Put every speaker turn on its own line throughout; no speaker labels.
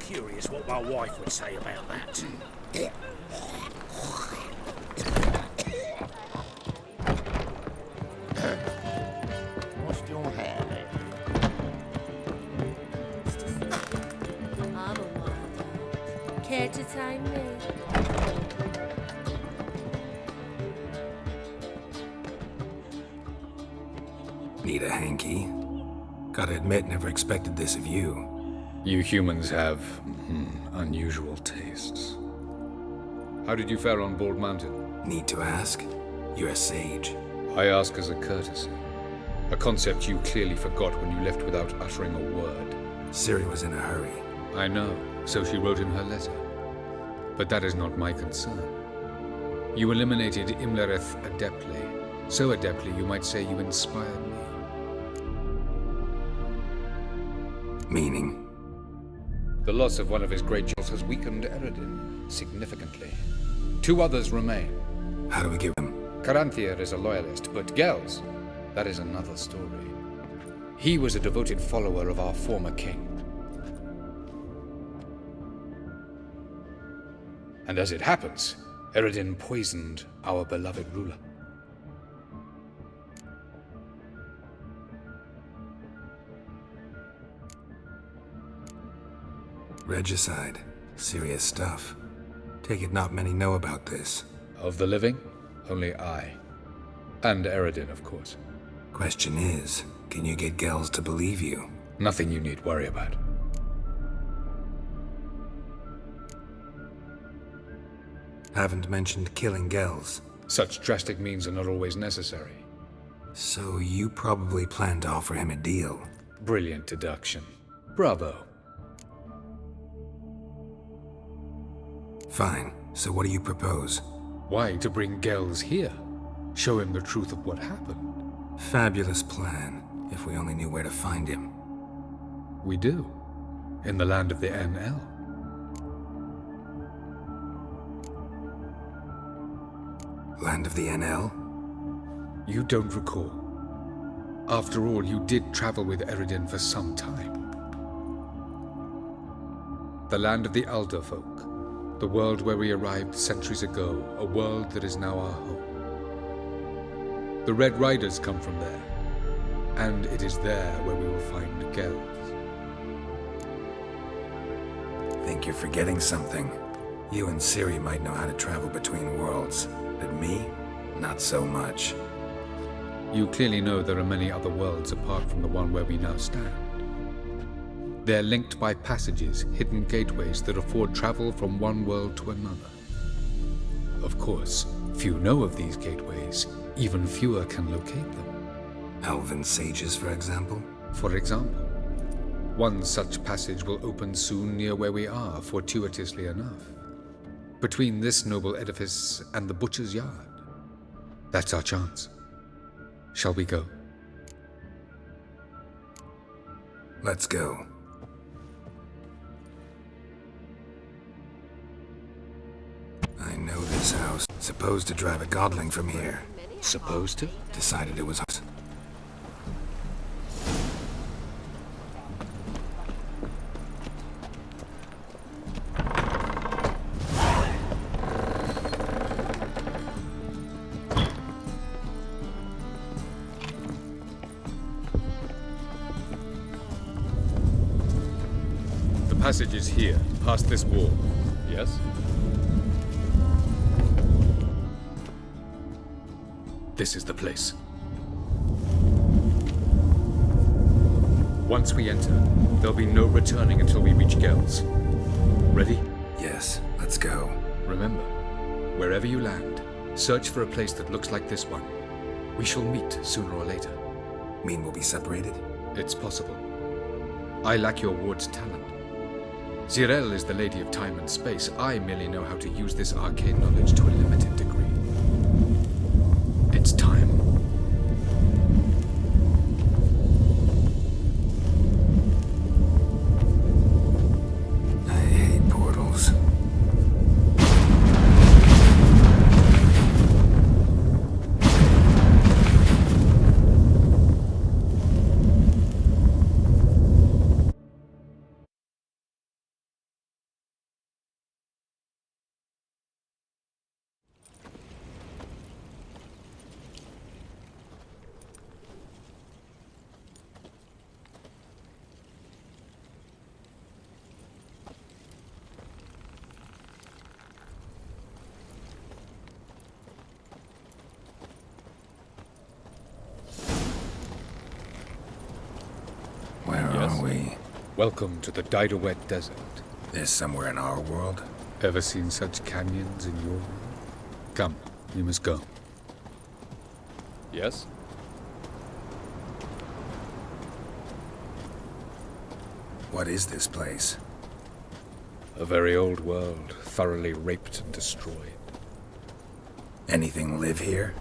curious what my wife would say about that.
What's your habit?
I'm a wild dog. Care to tame me?
Need a hanky? Gotta admit, never expected this of you.
You humans have unusual tastes. How did you fare on Bald Mountain?
Need to ask? You're a sage.
I ask as a courtesy. A concept you clearly forgot when you left without uttering a word.
Ciri was in a hurry.
I know, so she wrote in her letter. But that is not my concern. You eliminated Imlerith adeptly. So adeptly, you might say you inspired me.
Meaning?
The loss of one of his great generals has weakened Eredin significantly. 2 others remain.
How do we get him?
Caranthier is a loyalist, but Gels, that is another story. He was a devoted follower of our former king. And as it happens, Eredin poisoned our beloved ruler.
Regicide. Serious stuff. Take it not many know about this.
Of the living, only I. And Eredin, of course.
Question is, can you get Gels to believe you?
Nothing you need worry about.
Haven't mentioned killing Gels.
Such drastic means are not always necessary.
So you probably plan to offer him a deal.
Brilliant deduction. Bravo.
Fine. So what do you propose?
Why to bring Gels here? Show him the truth of what happened.
Fabulous plan, if we only knew where to find him.
We do. In the land of the NL.
Land of the NL?
You don't recall. After all, you did travel with Eredin for some time. The land of the Alder folk. The world where we arrived centuries ago, a world that is now our home. The Red Riders come from there, and it is there where we will find Gels.
Think you're forgetting something. You and Ciri might know how to travel between worlds, but me? Not so much.
You clearly know there are many other worlds apart from the one where we now stand. They're linked by passages, hidden gateways that afford travel from one world to another. Of course, few know of these gateways, even fewer can locate them.
Elven sages, for example?
For example, one such passage will open soon near where we are, fortuitously enough. Between this noble edifice and the butcher's yard. That's our chance. Shall we go?
Let's go. I know this house. Supposed to drive a godling from here.
Supposed to?
Decided it was us.
The passage is here, past this wall. Yes? This is the place. Once we enter, there'll be no returning until we reach Gels. Ready?
Yes, let's go.
Remember, wherever you land, search for a place that looks like this one. We shall meet sooner or later.
Mean we'll be separated?
It's possible. I lack your ward's talent. Zirel is the lady of time and space. I merely know how to use this arcane knowledge to a limited degree. It's time. Welcome to the Diderwet Desert.
This somewhere in our world?
Ever seen such canyons in your world? Come, you must go. Yes?
What is this place?
A very old world, thoroughly raped and destroyed.
Anything live here?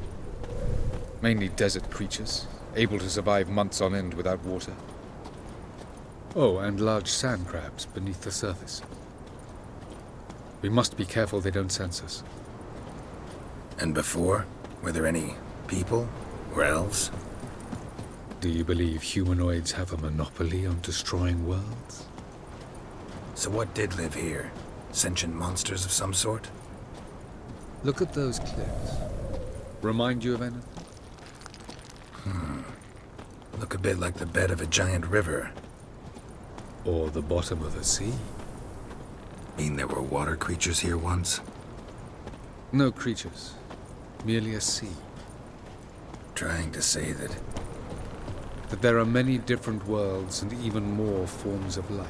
Mainly desert creatures, able to survive months on end without water. Oh, and large sand crabs beneath the surface. We must be careful they don't sense us.
And before? Were there any people? Or elves?
Do you believe humanoids have a monopoly on destroying worlds?
So what did live here? Sentient monsters of some sort?
Look at those cliffs. Remind you of anything?
Look a bit like the bed of a giant river.
Or the bottom of the sea?
Mean there were water creatures here once?
No creatures. Merely a sea.
Trying to say that...
That there are many different worlds and even more forms of life.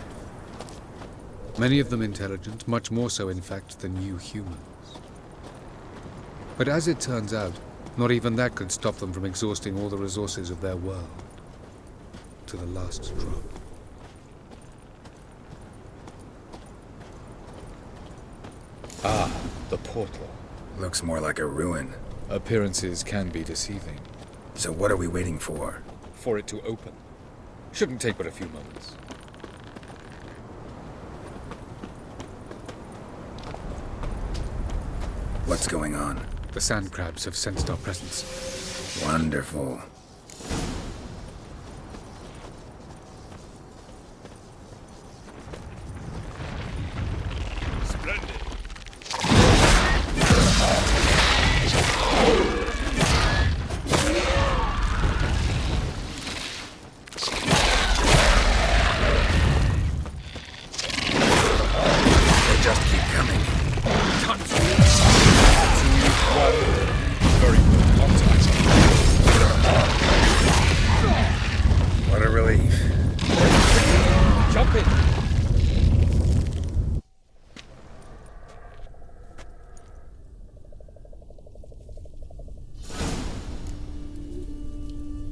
Many of them intelligent, much more so in fact than you humans. But as it turns out, not even that could stop them from exhausting all the resources of their world. To the last drop. Ah, the portal.
Looks more like a ruin.
Appearances can be deceiving.
So what are we waiting for?
For it to open. Shouldn't take but a few moments.
What's going on?
The sand crabs have sensed our presence.
Wonderful. They just keep coming.
Very good contact.
What a relief.
Jump in.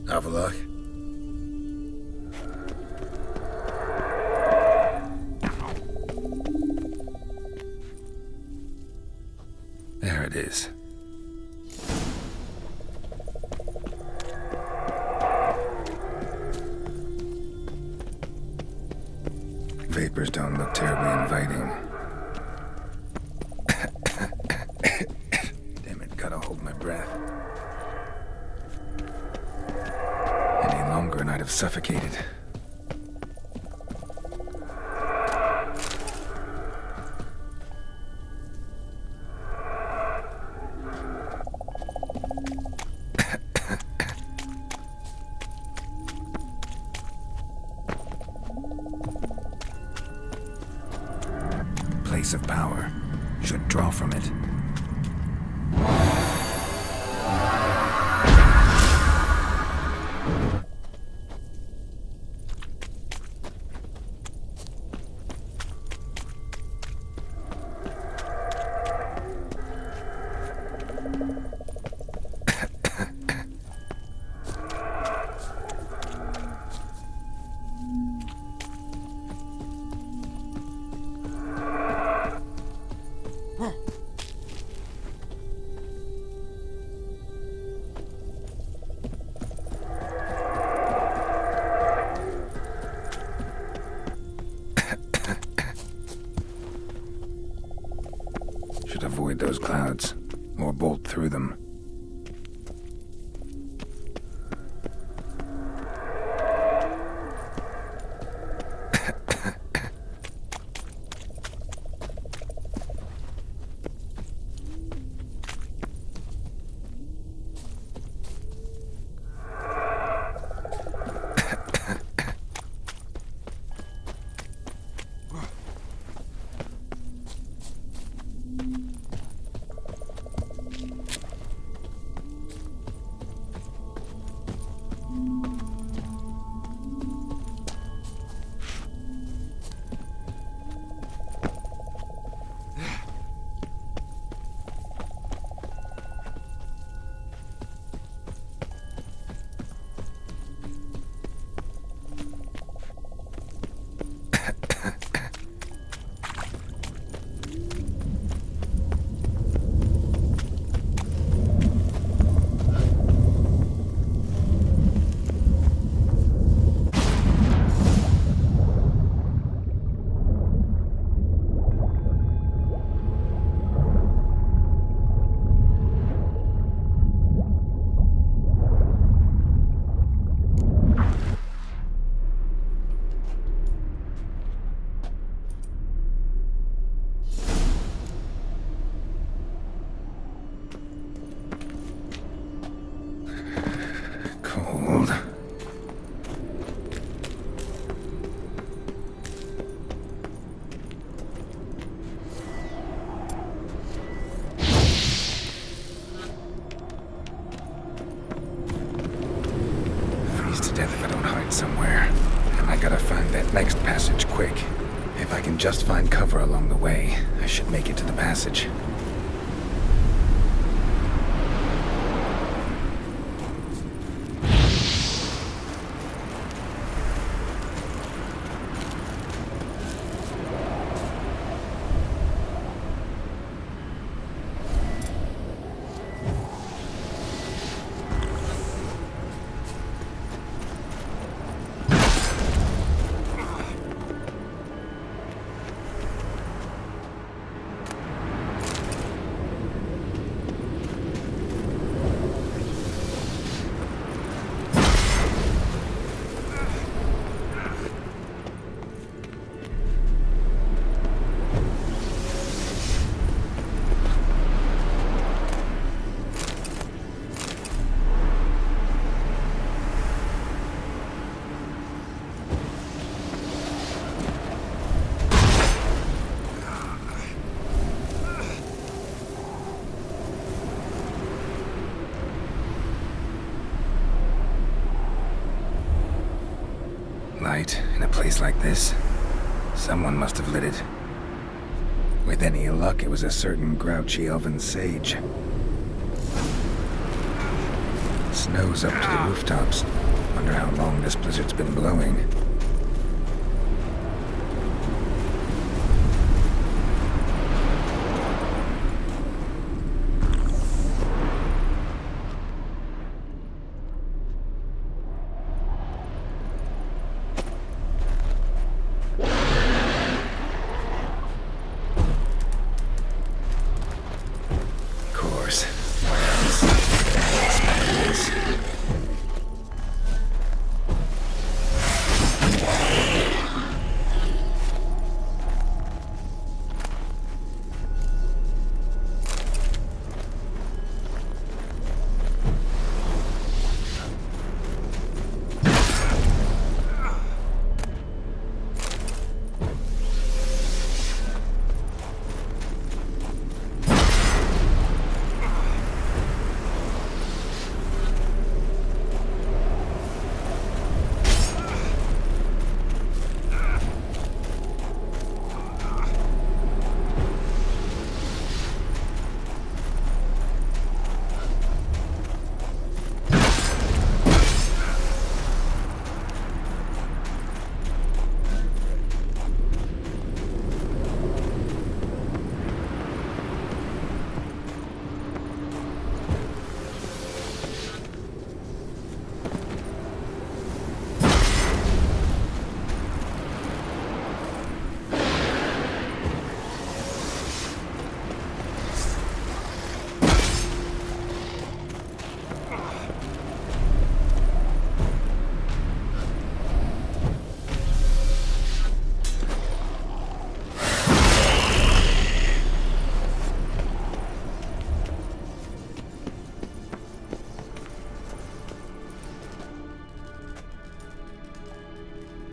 Have a look. There it is. Vapors don't look terribly inviting. Damn it, gotta hold my breath. Any longer and I'd have suffocated. Place of power. Should draw from it. Should avoid those clouds, or bolt through them. just find cover along the way, I should make it to the passage. Light in a place like this? Someone must have lit it. With any luck, it was a certain grouchy elven sage. Snow's up to the rooftops. Wonder how long this blizzard's been blowing.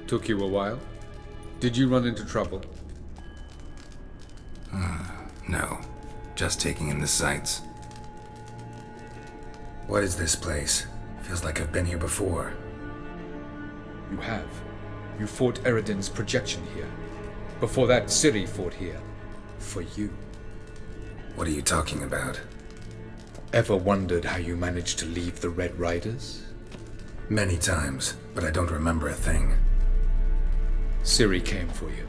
Took you a while? Did you run into trouble?
No. Just taking in the sights. What is this place? Feels like I've been here before.
You have. You fought Eridan's projection here. Before that, Ciri fought here. For you.
What are you talking about?
Ever wondered how you managed to leave the Red Riders?
Many times, but I don't remember a thing.
Ciri came for you.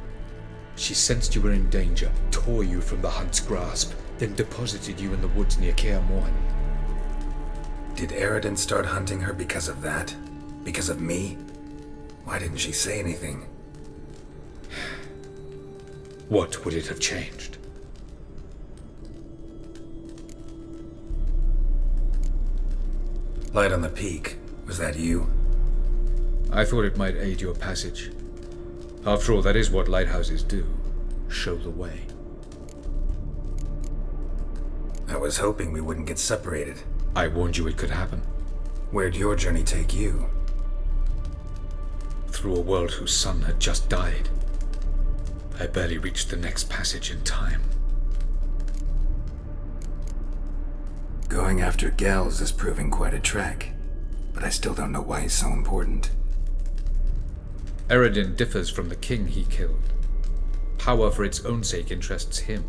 She sensed you were in danger, tore you from the Hunt's grasp, then deposited you in the woods near Kaer Morhen.
Did Eridan start hunting her because of that? Because of me? Why didn't she say anything?
What would it have changed?
Light on the peak. Was that you?
I thought it might aid your passage. After all, that is what lighthouses do. Show the way.
I was hoping we wouldn't get separated.
I warned you it could happen.
Where'd your journey take you?
Through a world whose sun had just died. I barely reached the next passage in time.
Going after Gels is proving quite a trek, but I still don't know why he's so important.
Eridan differs from the king he killed. Power for its own sake interests him.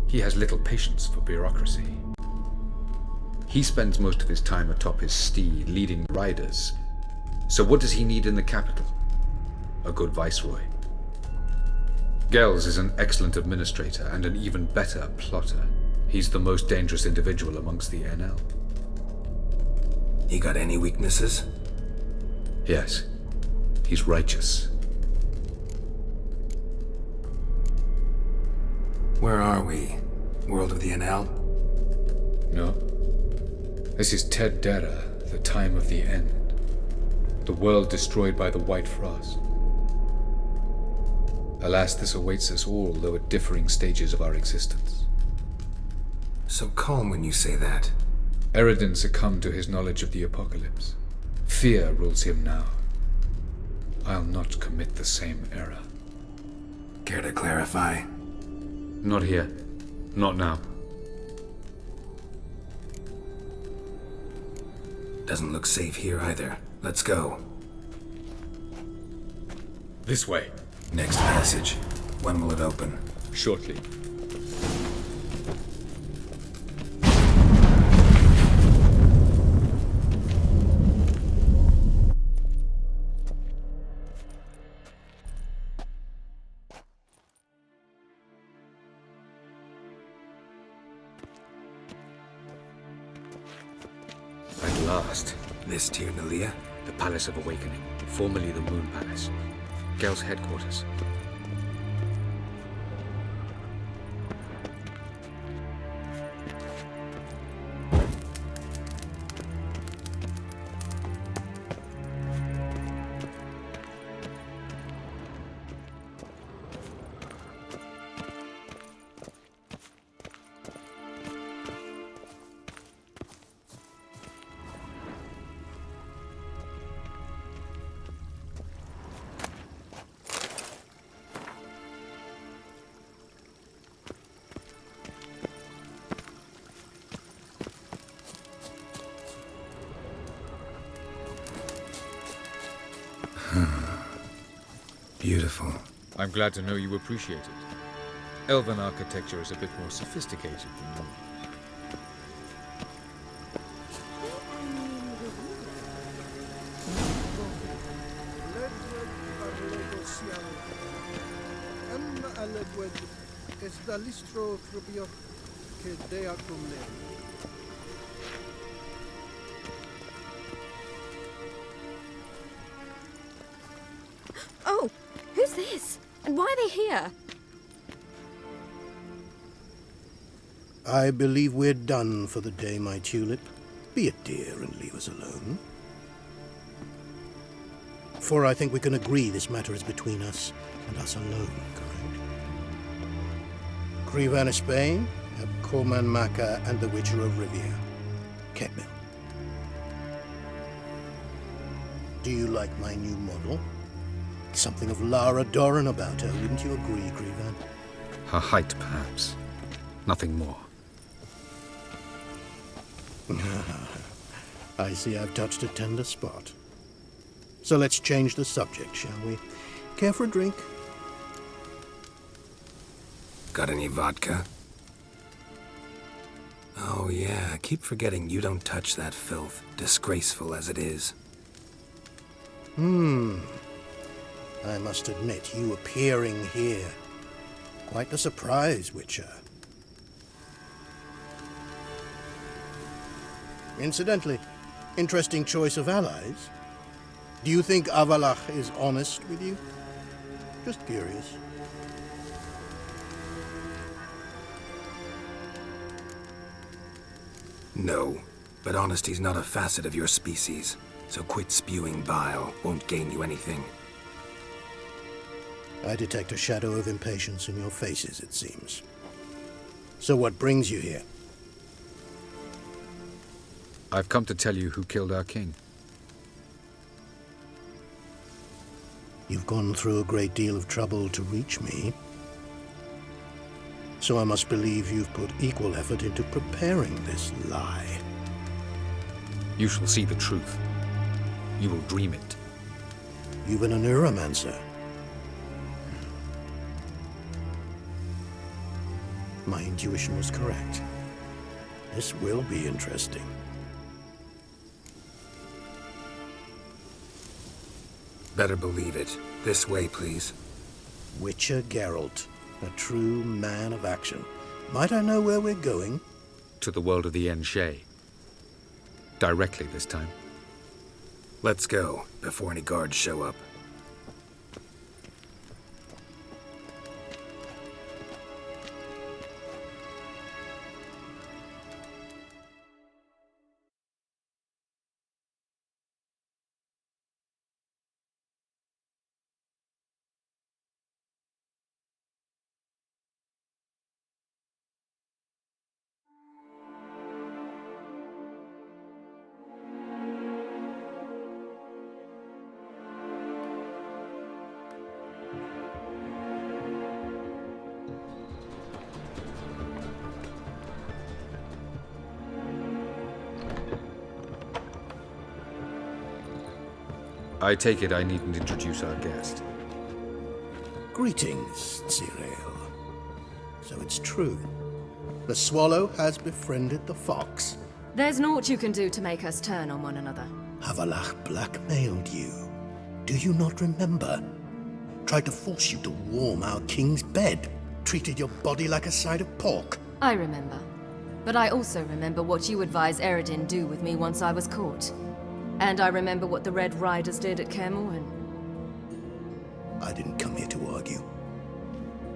He has little patience for bureaucracy. He spends most of his time atop his steed, leading riders. So what does he need in the capital? A good viceroy. Gels is an excellent administrator and an even better plotter. He's the most dangerous individual amongst the NL.
He got any weaknesses?
Yes, he's righteous.
Where are we? World of the NL?
No. This is Ted Dera, the time of the end. The world destroyed by the White Frost. Alas, this awaits us all, though at differing stages of our existence.
So calm when you say that.
Eridan succumbed to his knowledge of the apocalypse. Fear rules him now. I'll not commit the same error.
Care to clarify?
Not here. Not now.
Doesn't look safe here either. Let's go.
This way.
Next passage. When will it open?
Shortly. At last.
This Tir Nalia?
The Palace of Awakening, formerly the Moon Palace. Gel's headquarters.
Beautiful.
I'm glad to know you appreciate it. Elven architecture is a bit more sophisticated than yours.
Oh, who's this? And why are they here?
I believe we're done for the day, my tulip. Be a dear and leave us alone. For I think we can agree this matter is between us and us alone, correct? Krivan of Spain, Abkoman Maka, and the Witcher of Rivia. Ketmil. Do you like my new model? Something of Lara Doran about her, wouldn't you agree, Krivan?
Her height, perhaps. Nothing more.
I see I've touched a tender spot. So let's change the subject, shall we? Care for a drink?
Got any vodka? Oh yeah, keep forgetting you don't touch that filth, disgraceful as it is.
I must admit, you appearing here. Quite a surprise, Witcher. Incidentally, interesting choice of allies. Do you think Avalach is honest with you? Just curious.
No, but honesty's not a facet of your species, so quit spewing bile. Won't gain you anything.
I detect a shadow of impatience in your faces, it seems. So what brings you here?
I've come to tell you who killed our king.
You've gone through a great deal of trouble to reach me. So I must believe you've put equal effort into preparing this lie.
You shall see the truth. You will dream it.
You've been a neuromancer. My intuition was correct. This will be interesting.
Better believe it. This way, please.
Witcher Geralt, a true man of action. Might I know where we're going?
To the world of the Enshe. Directly this time.
Let's go, before any guards show up.
I take it I needn't introduce our guest.
Greetings, Cyril. So it's true. The swallow has befriended the fox.
There's naught you can do to make us turn on one another.
Havalach blackmailed you. Do you not remember? Tried to force you to warm our king's bed. Treated your body like a side of pork.
I remember. But I also remember what you advised Eredin do with me once I was caught. And I remember what the Red Riders did at Kaer Morhen.
I didn't come here to argue.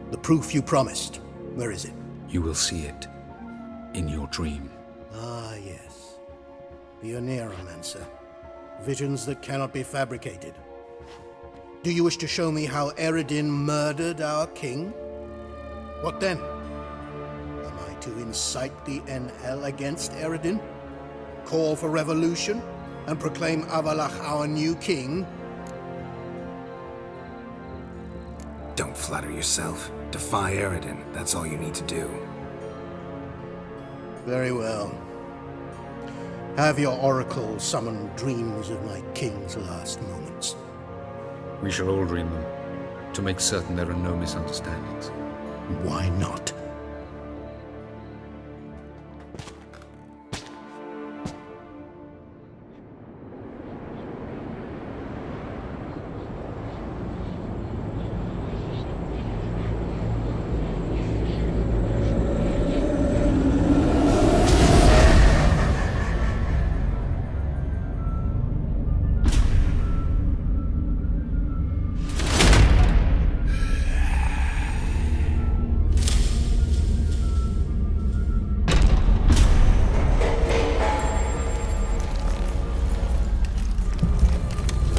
The proof you promised, where is it?
You will see it. In your dream.
Ah, yes. The Oneiromancer. Visions that cannot be fabricated. Do you wish to show me how Eredin murdered our king? What then? Am I to incite the NL against Eredin? Call for revolution? And proclaim Havalach our new king?
Don't flatter yourself. Defy Eredin. That's all you need to do.
Very well. Have your oracle summon dreams of my king's last moments.
We shall all dream them, to make certain there are no misunderstandings.
Why not?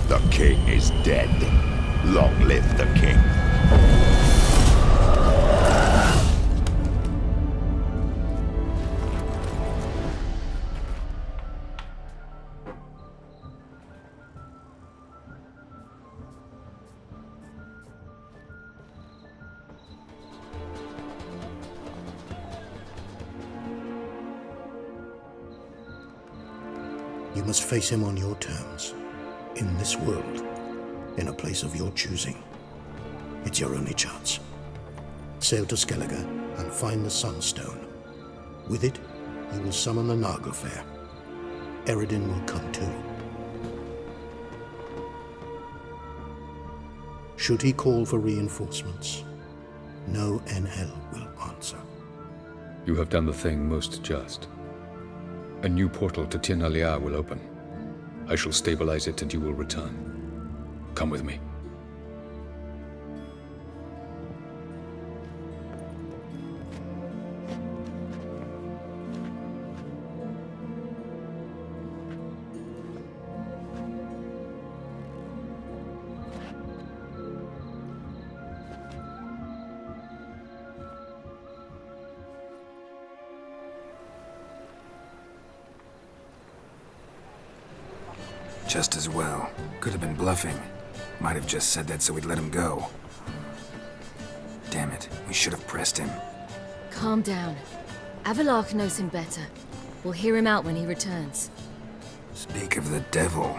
The king is dead. Long live the king.
You must face him on your terms. In this world, in a place of your choosing. It's your only chance. Sail to Skellige and find the Sunstone. With it, you will summon the Nagelfair. Eredin will come too. Should he call for reinforcements, no NL will answer.
You have done the thing most just. A new portal to Tir na Liar will open. I shall stabilize it and you will return. Come with me.
Just as well. Could have been bluffing. Might have just said that so we'd let him go. Damn it, we should have pressed him.
Calm down. Havalach knows him better. We'll hear him out when he returns.
Speak of the devil.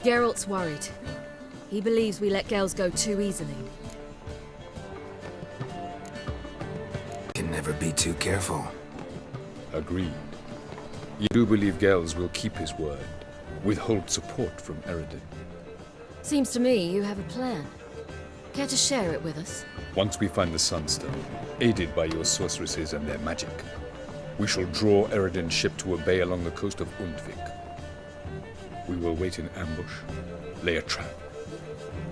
Geralt's worried. He believes we let girls go too easily.
Never be too careful.
Agreed. You do believe Gels will keep his word, withhold support from Eredin.
Seems to me you have a plan. Care to share it with us?
Once we find the Sunstone, aided by your sorceresses and their magic, we shall draw Eredin's ship to a bay along the coast of Undvik. We will wait in ambush, lay a trap.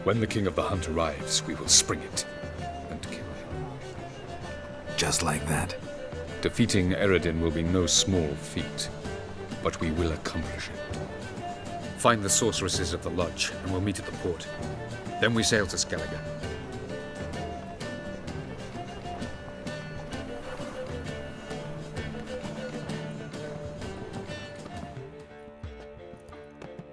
When the King of the Hunt arrives, we will spring it and kill him.
Just like that.
Defeating Eredin will be no small feat, but we will accomplish it. Find the sorceresses of the lodge, and we'll meet at the port. Then we sail to Skellige.